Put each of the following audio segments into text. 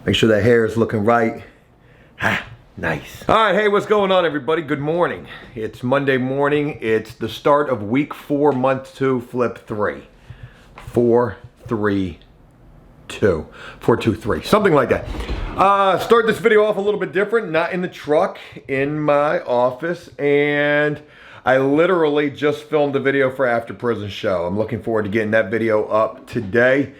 Make sure that hair is looking right. Ha, nice. All right, hey, what's going on, everybody? Good morning. It's Monday morning. It's the start of week 4, month 2, flip 3. 4, 3, 2. 4, 2, 3. Something like that. Start this video off a little bit different. Not in the truck, in my office. And I literally just filmed a video for After Prison Show. I'm looking forward to getting that video up today.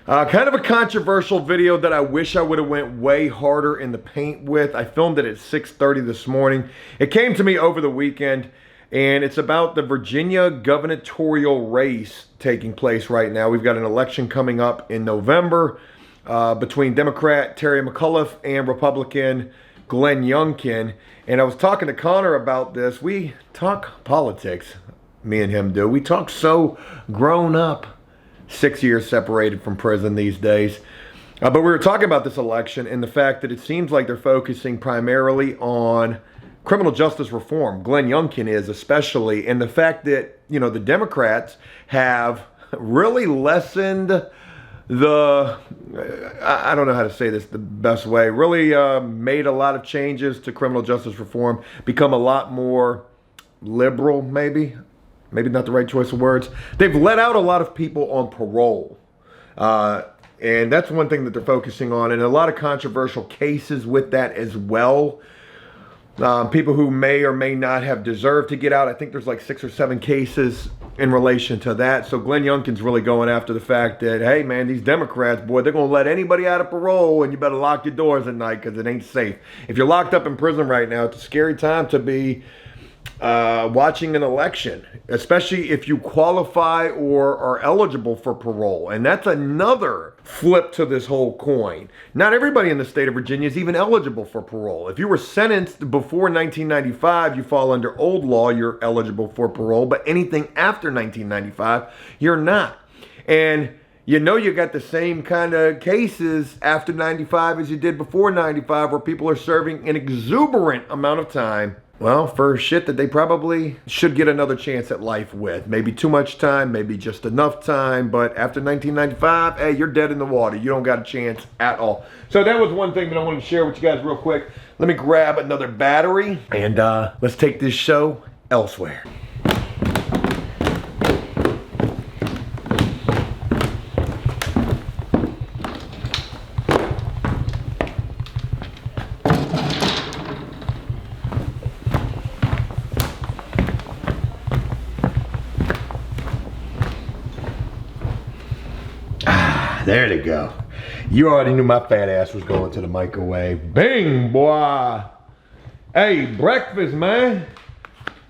Kind of a controversial video that I wish I would have went way harder in the paint with. I filmed it at 6:30 this morning. It came to me over the weekend, and it's about the Virginia gubernatorial race taking place right now. We've got an election coming up in November between Democrat Terry McAuliffe and Republican Glenn Youngkin. And I was talking to Connor about this. We talk politics, me and him do. We talk so grown up. 6 years separated from prison these days. But we were talking about this election and the fact that it seems like they're focusing primarily on criminal justice reform. Glenn Youngkin is especially, and the fact that, you know, the Democrats have really lessened the, I don't know how to say this the best way, really made a lot of changes to criminal justice reform, become a lot more liberal, maybe not the right choice of words. They've let out a lot of people on parole. And that's one thing that they're focusing on. And a lot of controversial cases with that as well. People who may or may not have deserved to get out. I think there's like 6 or 7 cases in relation to that. So Glenn Youngkin's really going after the fact that, hey man, these Democrats, boy, they're gonna let anybody out of parole and you better lock your doors at night because it ain't safe. If you're locked up in prison right now, it's a scary time to be watching an election, especially if you qualify or are eligible for parole. And that's another flip to this whole coin. Not everybody in the state of Virginia is even eligible for parole. If you were sentenced before 1995, you fall under old law, you're eligible for parole, but anything after 1995, you're not. And you know you got the same kind of cases after 95 as you did before 95, where people are serving an exuberant amount of time, well, for shit that they probably should get another chance at life with. Maybe too much time, maybe just enough time, but after 1995, hey, you're dead in the water. You don't got a chance at all. So that was one thing that I wanted to share with you guys real quick. Let me grab another battery and let's take this show elsewhere. There they go. You already knew my fat ass was going to the microwave. Bing, boy. Hey, breakfast, man.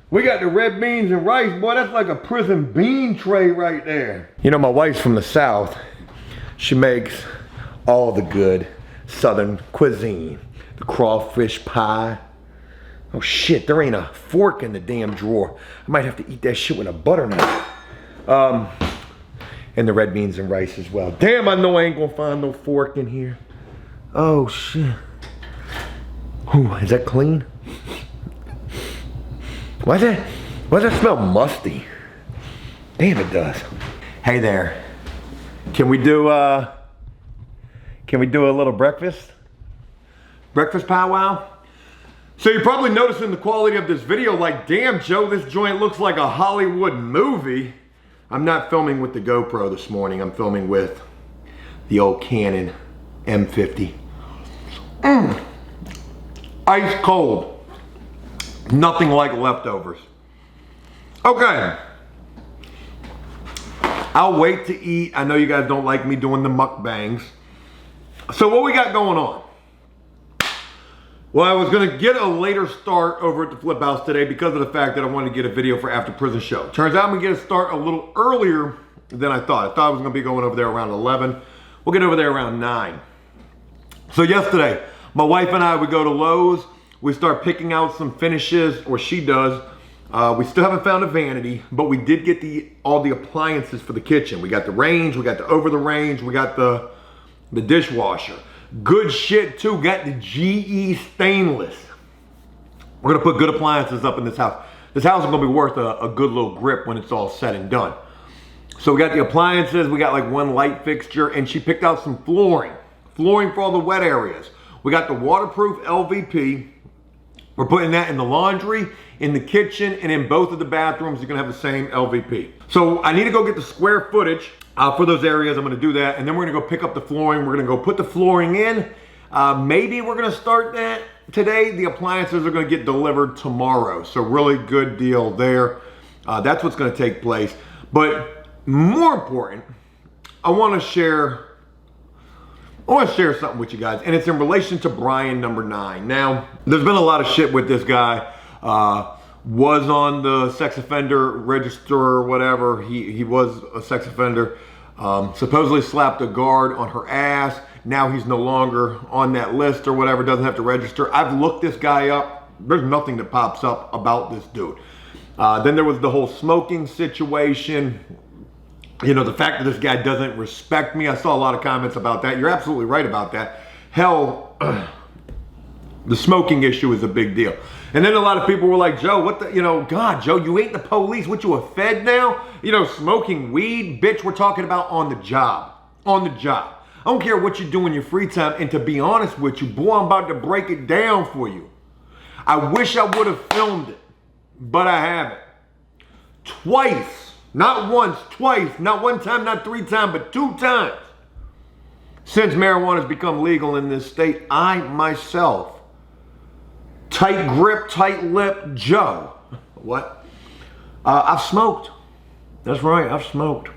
We got the red beans and rice. Boy, that's like a prison bean tray right there. You know, my wife's from the South. She makes all the good Southern cuisine. The crawfish pie. Oh shit, there ain't a fork in the damn drawer. I might have to eat that shit with a butter knife. And the red beans and rice as well. Damn, I know I ain't gonna find no fork in here. Oh shit. Ooh, is that clean? Why does that smell musty? Damn, it does. Hey there. Can we do a little breakfast? Breakfast powwow? So you're probably noticing the quality of this video, like, damn Joe, this joint looks like a Hollywood movie. I'm not filming with the GoPro this morning. I'm filming with the old Canon M50. Ice cold. Nothing like leftovers. Okay. I'll wait to eat. I know you guys don't like me doing the mukbangs. So what we got going on? Well, I was gonna get a later start over at the Flip House today because of the fact that I wanted to get a video for After Prison Show. Turns out I'm gonna get a start a little earlier than I thought. I thought I was gonna be going over there around 11. We'll get over there around 9. So yesterday, my wife and I would go to Lowe's. We start picking out some finishes, or she does. We still haven't found a vanity, but we did get all the appliances for the kitchen. We got the range, we got the over the range, we got the dishwasher. Good shit too, got the GE stainless. We're gonna put good appliances up in this house. This house is gonna be worth a good little grip when it's all said and done. So we got the appliances, we got like one light fixture, and she picked out some flooring Flooring for all the wet areas. We got the waterproof LVP. We're putting that in the laundry, in the kitchen, and in both of the bathrooms. You're gonna have the same LVP. So I need to go get the square footage for those areas. I'm gonna do that, and then we're gonna go pick up the flooring. We're gonna go put the flooring in. Maybe we're gonna start that today. The appliances are gonna get delivered tomorrow. So really good deal there. That's what's gonna take place. But more important, I wanna share something with you guys, and it's in relation to Brian number 9. Now, there's been a lot of shit with this guy. Was on the sex offender register or whatever. He was a sex offender. Supposedly slapped a guard on her ass. Now he's no longer on that list or whatever, doesn't have to register. I've looked this guy up. There's nothing that pops up about this dude. Then there was the whole smoking situation. You know, the fact that this guy doesn't respect me. I saw a lot of comments about that. You're absolutely right about that. Hell, the smoking issue is a big deal. And then a lot of people were like, Joe, what the, you know, God, Joe, you ain't the police. What, you a fed now? You know, smoking weed? Bitch, we're talking about on the job. On the job. I don't care what you do in your free time. And to be honest with you, boy, I'm about to break it down for you. I wish I would have filmed it, but I haven't. Twice. Not once, twice, not one time, not 3 times, but 2 times. Since marijuana has become legal in this state, I myself, tight grip, tight lip Joe, what? I've smoked. That's right, I've smoked.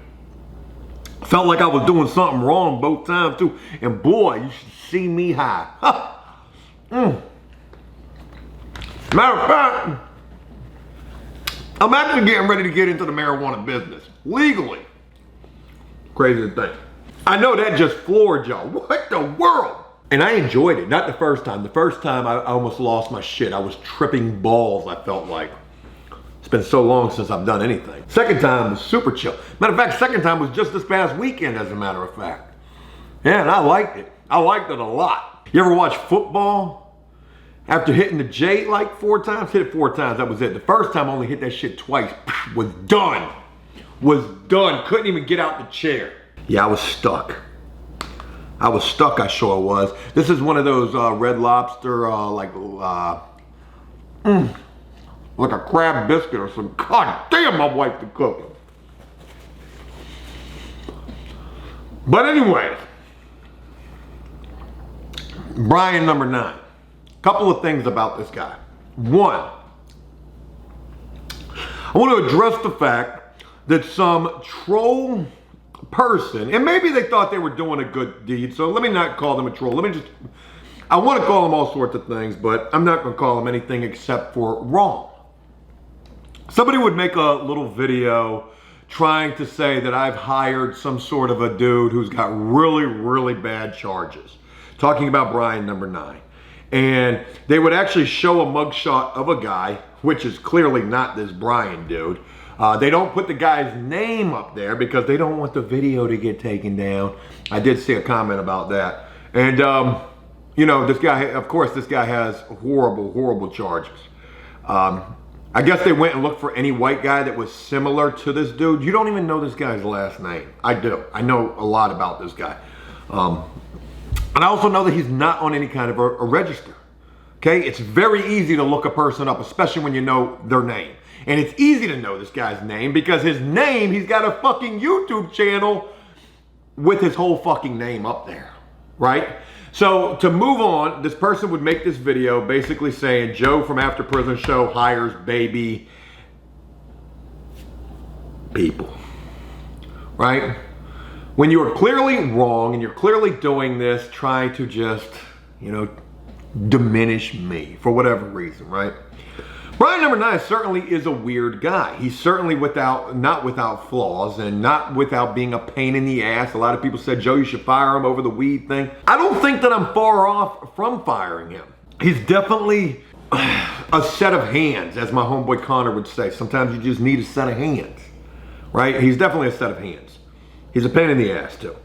Felt like I was doing something wrong both times too. And boy, you should see me high. Matter of fact, I'm actually getting ready to get into the marijuana business, legally. Crazy thing. I know that just floored y'all. What the world? And I enjoyed it, not the first time. The first time I almost lost my shit. I was tripping balls, I felt like. It's been so long since I've done anything. Second time was super chill. Matter of fact, second time was just this past weekend, as a matter of fact. Yeah, and I liked it. I liked it a lot. You ever watch football? After hitting the J like 4 times, hit it 4 times, that was it. The first time I only hit that shit twice, was done. Was done, couldn't even get out the chair. Yeah, I was stuck. I sure was. This is one of those Red Lobster, like a crab biscuit or some. God damn, my wife to cook it. But anyway, Brian number 9. Couple of things about this guy. One, I want to address the fact that some troll person, and maybe they thought they were doing a good deed, so let me not call them a troll. I want to call them all sorts of things, but I'm not going to call them anything except for wrong. Somebody would make a little video trying to say that I've hired some sort of a dude who's got really, really bad charges. Talking about Brian number 9. And they would actually show a mugshot of a guy, which is clearly not this Brian dude. They don't put the guy's name up there because they don't want the video to get taken down. I did see a comment about that. And, you know, this guy, of course, this guy has horrible, horrible charges. I guess they went and looked for any white guy that was similar to this dude. You don't even know this guy's last name. I do. I know a lot about this guy. And I also know that he's not on any kind of a register. Okay, it's very easy to look a person up, especially when you know their name. And it's easy to know this guy's name because his name, he's got a fucking YouTube channel with his whole fucking name up there, right? So to move on, this person would make this video basically saying Joe from After Prison Show hires baby people, right? When you are clearly wrong and you're clearly doing this, trying to just, you know, diminish me for whatever reason, right? Brian number 9 certainly is a weird guy. He's certainly not without flaws and not without being a pain in the ass. A lot of people said, Joe, you should fire him over the weed thing. I don't think that I'm far off from firing him. He's definitely a set of hands, as my homeboy Connor would say. Sometimes you just need a set of hands, right? He's definitely a set of hands. He's a pain in the ass too.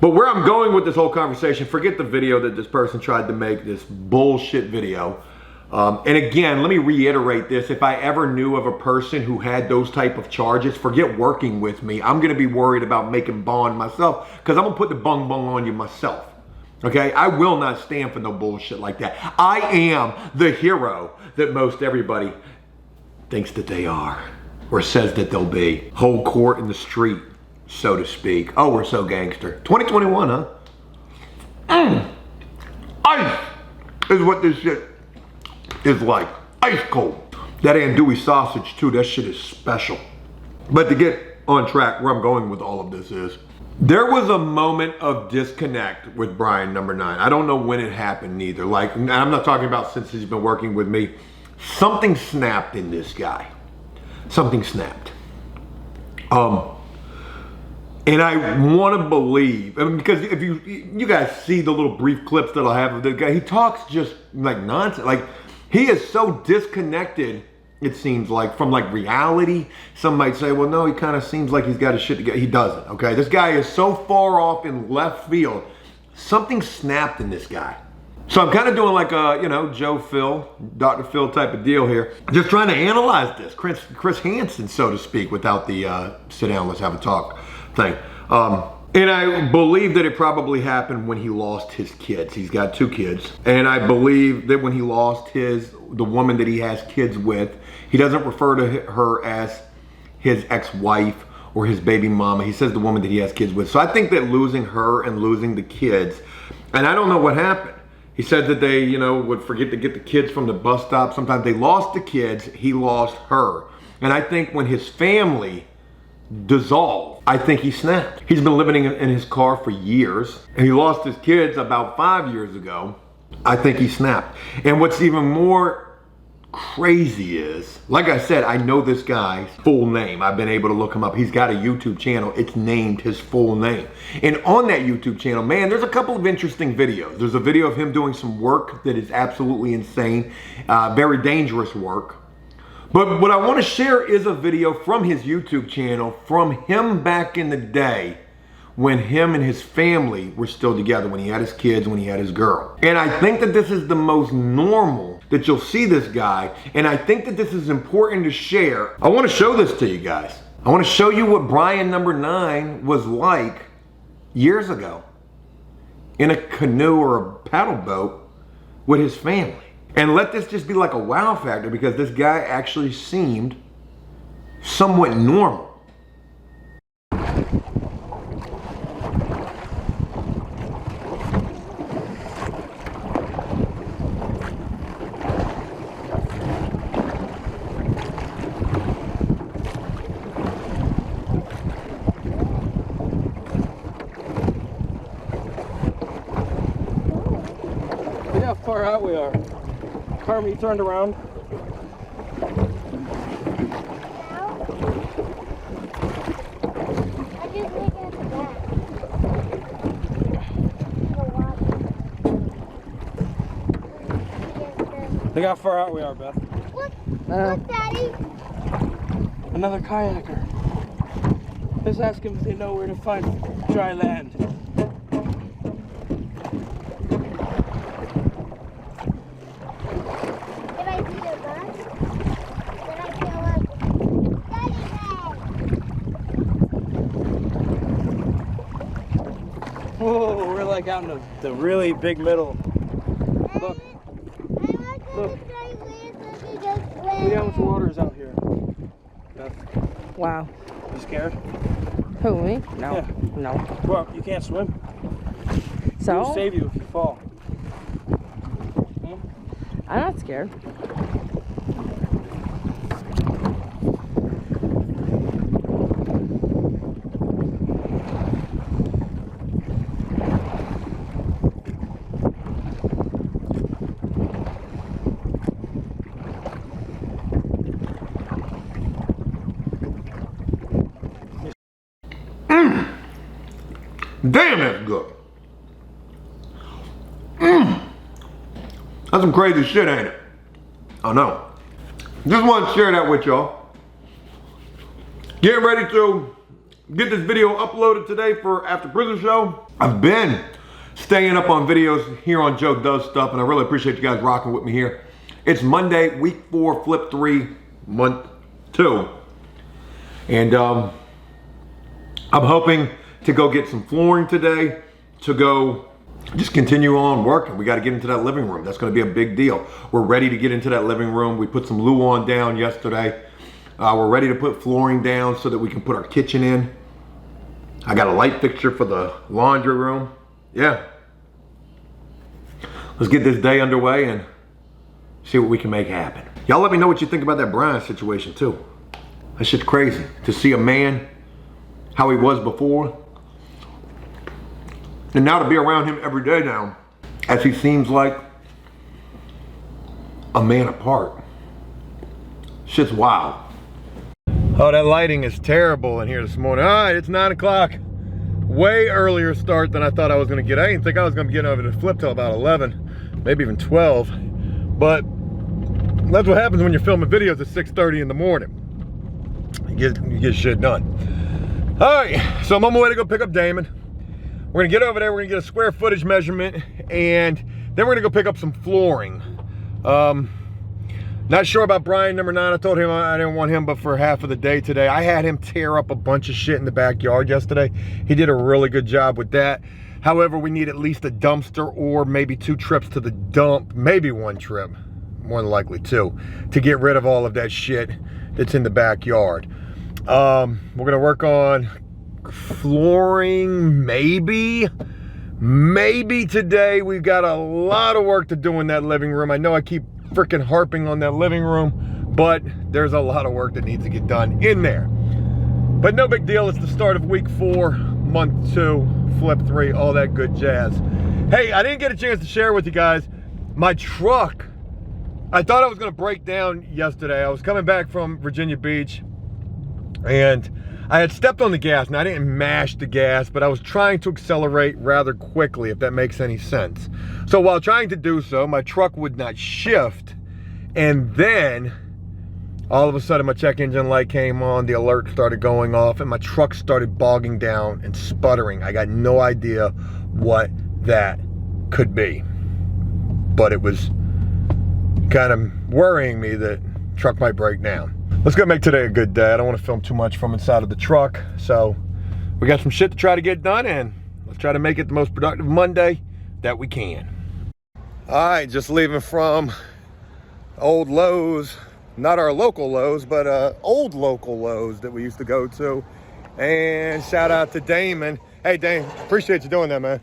But where I'm going with this whole conversation, forget the video that this person tried to make, this bullshit video. And again, let me reiterate this. If I ever knew of a person who had those type of charges, forget working with me. I'm going to be worried about making bond myself because I'm going to put the bung bung on you myself. Okay, I will not stand for no bullshit like that. I am the hero that most everybody thinks that they are, or says that they'll be. Whole court in the street, so to speak. Oh, we're so gangster. 2021, huh? Ice is what this shit is like. Ice cold. That andouille sausage too, that shit is special. But to get on track, where I'm going with all of this is, there was a moment of disconnect with Brian number 9. I don't know when it happened neither. Like, I'm not talking about since he's been working with me. Something snapped in this guy. Something snapped. And I want to believe, I mean, because if you guys see the little brief clips that I have of the guy, he talks just like nonsense. Like, he is so disconnected, it seems like, from like reality. Some might say, well, no, he kind of seems like he's got his shit together. He doesn't, okay? This guy is so far off in left field. Something snapped in this guy. So I'm kind of doing like a, Joe Phil, Dr. Phil type of deal here. Just trying to analyze this. Chris Hansen, so to speak, without the sit down, let's have a talk thing. And I believe that it probably happened when he lost his kids. He's got 2 kids. And I believe that when he lost the woman that he has kids with, he doesn't refer to her as his ex-wife or his baby mama. He says the woman that he has kids with. So I think that losing her and losing the kids, and I don't know what happened. He said that they, would forget to get the kids from the bus stop. Sometimes they lost the kids, he lost her. And I think when his family dissolved, I think he snapped. He's been living in his car for years, and he lost his kids about 5 years ago. I think he snapped. And what's even more crazy is, like I said, I know this guy's full name. I've been able to look him up. He's got a YouTube channel. It's named his full name. And on that YouTube channel, man, there's a couple of interesting videos. There's a video of him doing some work that is absolutely insane, very dangerous work. But what I want to share is a video from his YouTube channel from him back in the day when him and his family were still together, when he had his kids, when he had his girl. And I think that this is the most normal that you'll see this guy, and I think that this is important to share. I want to show this to you guys. I want to show you what Brian number 9 was like years ago in a canoe or a paddle boat with his family. And let this just be like a wow factor, because this guy actually seemed somewhat normal. Look how far out we are. Carmen, you turned around. Look how far out we are, Beth. Look, Daddy. Another kayaker. Let's ask him if they know where to find dry land. Whoa, we're like out in the really big middle. Look. Look. See how much water is out here. Beth. Wow. You scared? Who, me? No. Yeah. No. Well, you can't swim. So? We'll save you if you fall. I'm not scared. Damn, that's good. That's some crazy shit, ain't it? I know. Just wanted to share that with y'all. Getting ready to get this video uploaded today for After Prison Show. I've been staying up on videos here on Joe Does Stuff, and I really appreciate you guys rocking with me here. It's Monday, week 4, flip 3, month 2. And I'm hoping to go get some flooring today, to go just continue on working. We got to get into that living room. That's going to be a big deal. We're ready to get into that living room. We put some Luan down yesterday. We're ready to put flooring down so that we can put our kitchen in. I got a light fixture for the laundry room. Yeah. Let's get this day underway and see what we can make happen. Y'all let me know what you think about that Brian situation too. That shit's crazy. To see a man, how he was before, and now to be around him every day now, as he seems like a man apart. Shit's wild. Oh, that lighting is terrible in here this morning. All right, it's 9 o'clock. Way earlier start than I thought I was gonna get. I didn't think I was gonna get over to Flip till about 11, maybe even 12. But that's what happens when you're filming videos at 6:30 in the morning. You get shit done. All right, so I'm on my way to go pick up Damon. We're gonna get over there, we're gonna get a square footage measurement, and then we're gonna go pick up some flooring. Not sure about Brian, number 9. I told him I didn't want him but for half of the day today. I had him tear up a bunch of shit in the backyard yesterday. He did a really good job with that. However, we need at least a dumpster or maybe 2 trips to the dump, maybe 1 trip, more than likely 2, to get rid of all of that shit that's in the backyard. We're gonna work on flooring, maybe today. We've got a lot of work to do in that living room. I know I keep freaking harping on that living room, but there's a lot of work that needs to get done in there. But no big deal. It's the start of week 4, month 2, flip 3, all that good jazz. Hey, I didn't get a chance to share with you guys my truck. I thought I was gonna break down yesterday. I was coming back from Virginia Beach and I had stepped on the gas. Now I didn't mash the gas, but I was trying to accelerate rather quickly, if that makes any sense. So while trying to do so, my truck would not shift. And then all of a sudden my check engine light came on, the alert started going off, and my truck started bogging down and sputtering. I got no idea what that could be. But it was kind of worrying me that truck might break down. Let's go make today a good day. I don't want to film too much from inside of the truck. So we got some shit to try to get done, and let's try to make it the most productive Monday that we can. All right, just leaving from old Lowe's, not our local Lowe's, but old local Lowe's that we used to go to. And shout out to Damon. Hey Dame, appreciate you doing that, man.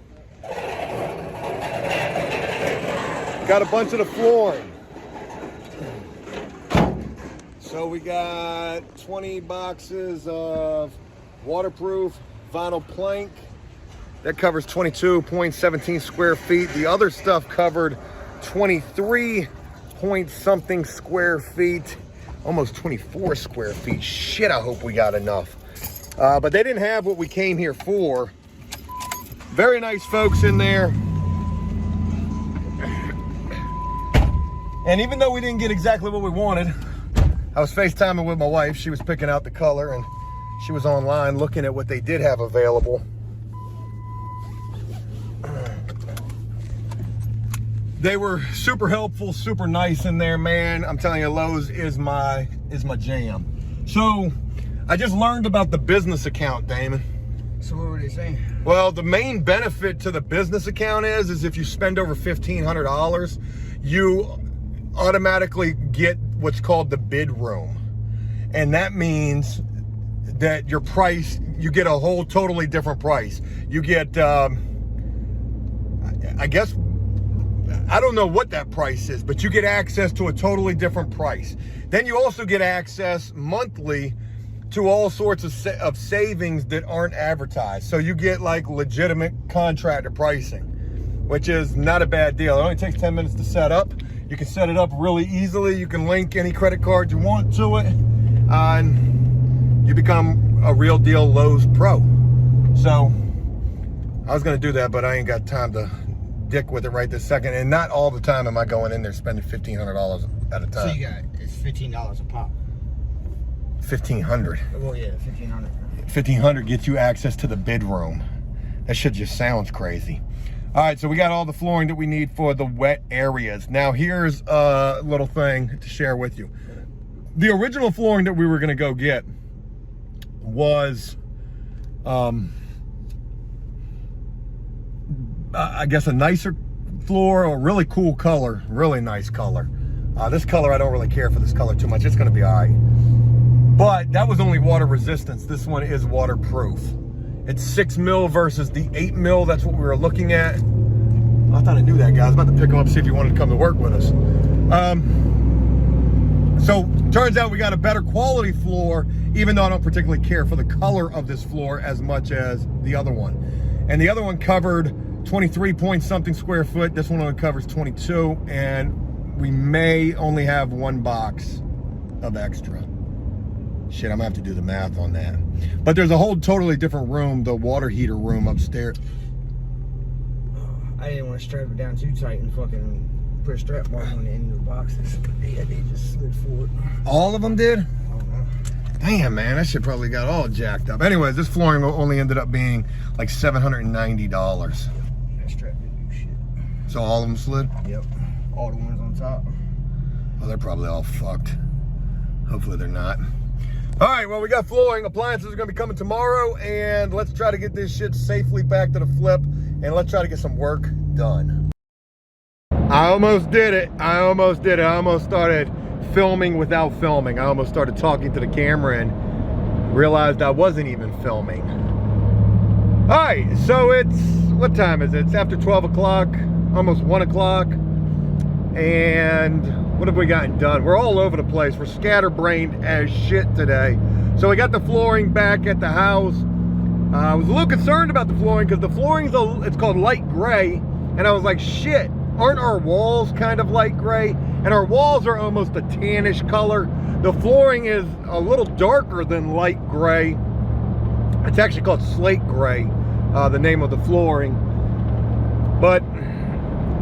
Got a bunch of the flooring. So we got 20 boxes of waterproof vinyl plank. That covers 22.17 square feet. The other stuff covered 23 point something square feet, almost 24 square feet. Shit, I hope we got enough. But they didn't have what we came here for. Very nice folks in there. And even though we didn't get exactly what we wanted, I was FaceTiming with my wife. She was picking out the color, and she was online looking at what they did have available. They were super helpful, super nice in there, man. I'm telling you, Lowe's is my jam. So I just learned about the business account, Damon. So what were they saying? Well, the main benefit to the business account is if you spend over $1,500, you automatically get what's called the bid room. And that means that your price, you get a whole totally different price. You get, I guess, I don't know what that price is, but you get access to a totally different price. Then you also get access monthly to all sorts of savings that aren't advertised. So you get like legitimate contractor pricing, which is not a bad deal. It only takes 10 minutes to set up. You can set it up really easily. You can link any credit card you want to it, and you become a real deal Lowe's pro. So I was gonna do that, but I ain't got time to dick with it right this second. And not all the time am I going in there spending $1,500 at a time. So you got, it's $15 a pop. 1,500. Well, yeah, 1,500. 1,500 gets you access to the bid room. That shit just sounds crazy. All right, so we got all the flooring that we need for the wet areas. Now here's a little thing to share with you. The original flooring that we were gonna go get was I guess, a nicer floor, a really cool color, really nice color. This color, I don't really care for this color too much. It's gonna be all right. But that was only water resistance. This one is waterproof. It's 6 mil versus the 8 mil. That's what we were looking at. I thought I knew that guy. I was about to pick him up, see if he wanted to come to work with us. So turns out we got a better quality floor, even though I don't particularly care for the color of this floor as much as the other one. And the other one covered 23 point something square foot. This one only covers 22, and we may only have one box of extra. Shit, I'm gonna have to do the math on that. But there's a whole totally different room, the water heater room upstairs. I didn't want to strap it down too tight and fucking put a strap bar on the end of the boxes. But yeah, they just slid forward. All of them did? I don't know. Damn, man, that shit probably got all jacked up. Anyways, this flooring only ended up being like $790. That strap didn't do shit. So all of them slid? Yep. All the ones on top. Oh, they're probably all fucked. Hopefully they're not. All right, well, we got flooring. Appliances are gonna be coming tomorrow, and let's try to get this shit safely back to the flip, and let's try to get some work done. I almost did it. I almost did it. I almost started filming without filming. I almost started talking to the camera and realized I wasn't even filming. All right, so it's, what time is it? It's after 12 o'clock, almost 1 o'clock. And what have we gotten done? We're all over the place. We're scatterbrained as shit today. So we got the flooring back at the house. I was a little concerned about the flooring because the flooring's, it's called light gray. And I was like, shit, aren't our walls kind of light gray? And our walls are almost a tannish color. The flooring is a little darker than light gray. It's actually called slate gray, the name of the flooring. But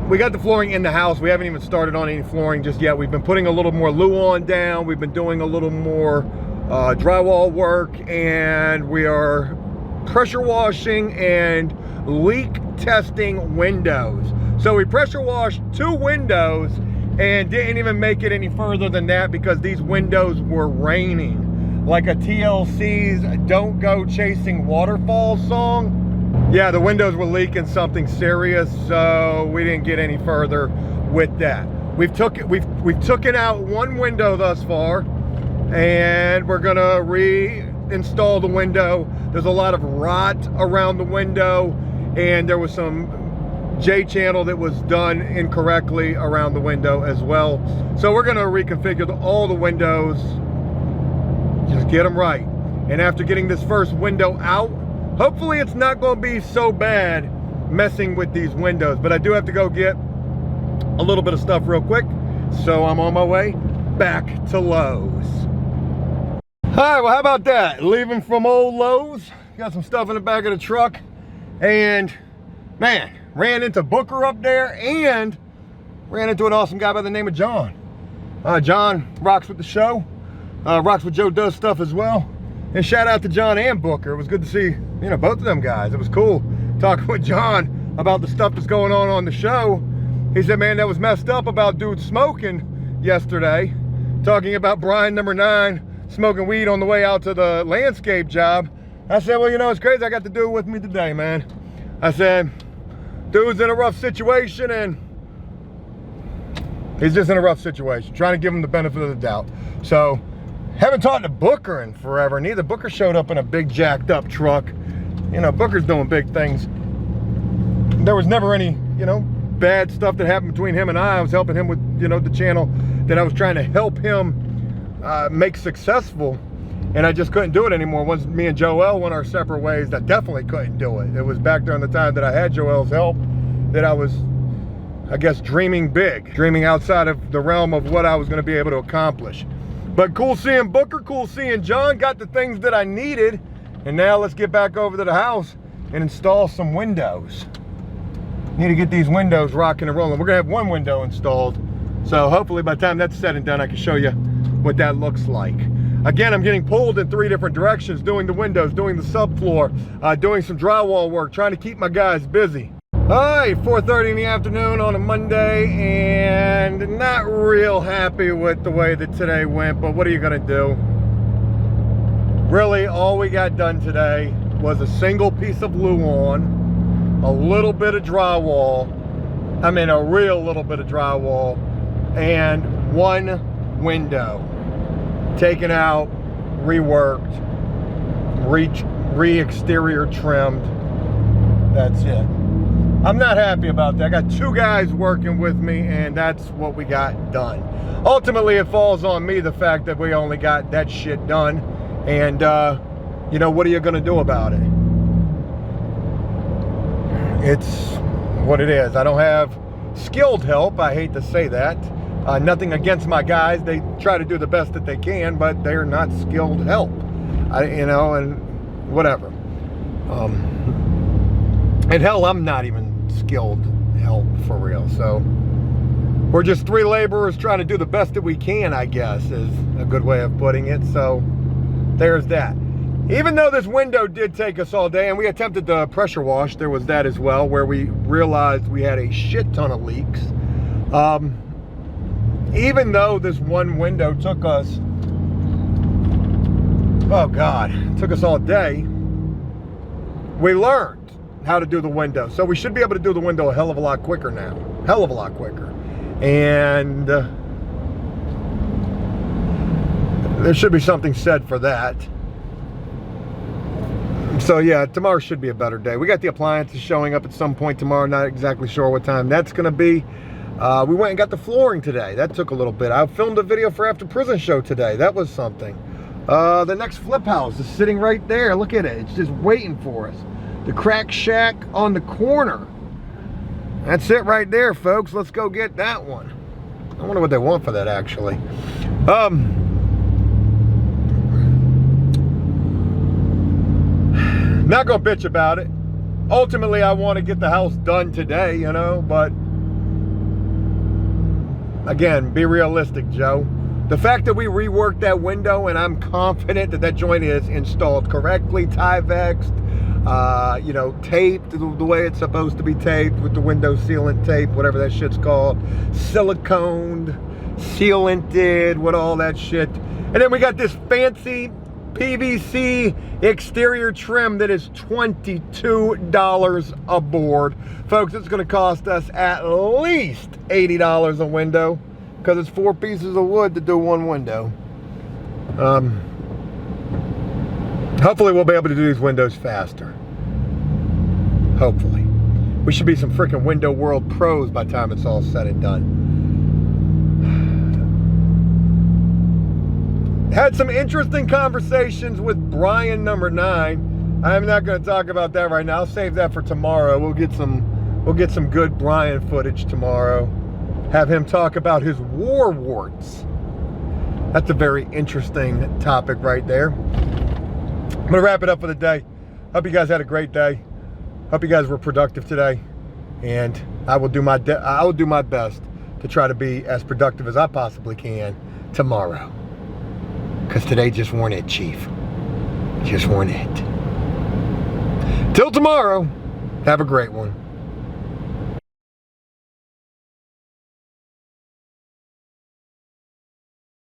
we got the flooring in the house. We haven't even started on any flooring just yet. We've been putting a little more Luan down. We've been doing a little more drywall work, and we are pressure washing and leak testing windows. So we pressure washed 2 windows and didn't even make it any further than that because these windows were raining. Like a TLC's Don't Go Chasing Waterfalls song. Yeah, the windows were leaking something serious, so we didn't get any further with that. We've taken out 1 window thus far, and we're gonna reinstall the window. There's a lot of rot around the window, and there was some J-channel that was done incorrectly around the window as well. So we're gonna reconfigure all the windows, just get them right. And after getting this first window out, hopefully it's not gonna be so bad messing with these windows, but I do have to go get a little bit of stuff real quick. So I'm on my way back to Lowe's. All right, well, how about that? Leaving from old Lowe's, got some stuff in the back of the truck, and man, ran into Booker up there and ran into an awesome guy by the name of John. John rocks with the show, rocks with Joe Does Stuff as well. And shout out to John and Booker. It was good to see, you know, both of them guys. It was cool talking with John about the stuff that's going on the show. He said, man, that was messed up about dude smoking yesterday, talking about Brian number 9 smoking weed on the way out to the landscape job. I said, well, you know, it's crazy. I got to do it with me today, man. I said, dude's in a rough situation, and he's just in a rough situation. Trying to give him the benefit of the doubt. So, haven't talked to Booker in forever. Neither. Booker showed up in a big jacked up truck. You know, Booker's doing big things. There was never any, you know, bad stuff that happened between him and I. I was helping him with, you know, the channel that I was trying to help him make successful. And I just couldn't do it anymore. Once me and Joel went our separate ways, I definitely couldn't do it. It was back during the time that I had Joel's help that I was, I guess, dreaming big. Dreaming outside of the realm of what I was going to be able to accomplish. But cool seeing Booker, cool seeing John, got the things that I needed. And now let's get back over to the house and install some windows. Need to get these windows rocking and rolling. We're gonna have 1 window installed. So hopefully by the time that's said and done, I can show you what that looks like. Again, I'm getting pulled in 3 different directions, doing the windows, doing the subfloor, doing some drywall work, trying to keep my guys busy. All right, 4:30 in the afternoon on a Monday, and not real happy with the way that today went, but what are you gonna do? Really, all we got done today was a single piece of Luan a little bit of drywall. I mean, a real little bit of drywall, and one window taken out, reworked, re-exterior trimmed. That's it. I'm not happy about that. I got 2 guys working with me, and that's what we got done. Ultimately, it falls on me, the fact that we only got that shit done. And, you know, what are you going to do about it? It's what it is. I don't have skilled help. I hate to say that. Nothing against my guys. They try to do the best that they can, but they're not skilled help. You know, and whatever. And hell, I'm not even skilled help for real. So we're just 3 laborers trying to do the best that we can, I guess, is a good way of putting it. So there's that. Even though this window did take us all day, and we attempted to pressure wash, there was that as well, where we realized we had a shit ton of leaks. Even though this one window took us, oh God, took us all day, we learned how to do the window. So we should be able to do the window a hell of a lot quicker now. Hell of a lot quicker. And there should be something said for that. So yeah, tomorrow should be a better day. We got the appliances showing up at some point tomorrow. Not exactly sure what time that's gonna be. We went and got the flooring today. That took a little bit. I filmed a video for After Prison Show today. That was something. The next flip house is sitting right there. Look at it. It's just waiting for us. The Crack Shack on the corner. That's it right there, folks. Let's go get that one. I wonder what they want for that, actually. Not gonna bitch about it. Ultimately, I want to get the house done today, you know, but again, be realistic, Joe. The fact that we reworked that window, and I'm confident that that joint is installed correctly, Tyvexed, you know, taped the way it's supposed to be taped with the window sealant tape, whatever that shit's called, siliconed, sealanted, what all that shit. And then we got this fancy PVC exterior trim that is $22 a board. Folks, it's going to cost us at least $80 a window, because it's 4 pieces of wood to do one window. Hopefully we'll be able to do these windows faster. Hopefully. We should be some freaking Window World pros by the time it's all said and done. Had some interesting conversations with Brian number 9. I'm not going to talk about that right now. I'll save that for tomorrow. We'll get some good Brian footage tomorrow. Have him talk about his war warts. That's a very interesting topic right there. I'm gonna wrap it up for the day. Hope you guys had a great day. Hope you guys were productive today, and I will do my best to try to be as productive as I possibly can tomorrow. Because today just weren't it, Chief. Just weren't it. Till tomorrow, have a great one.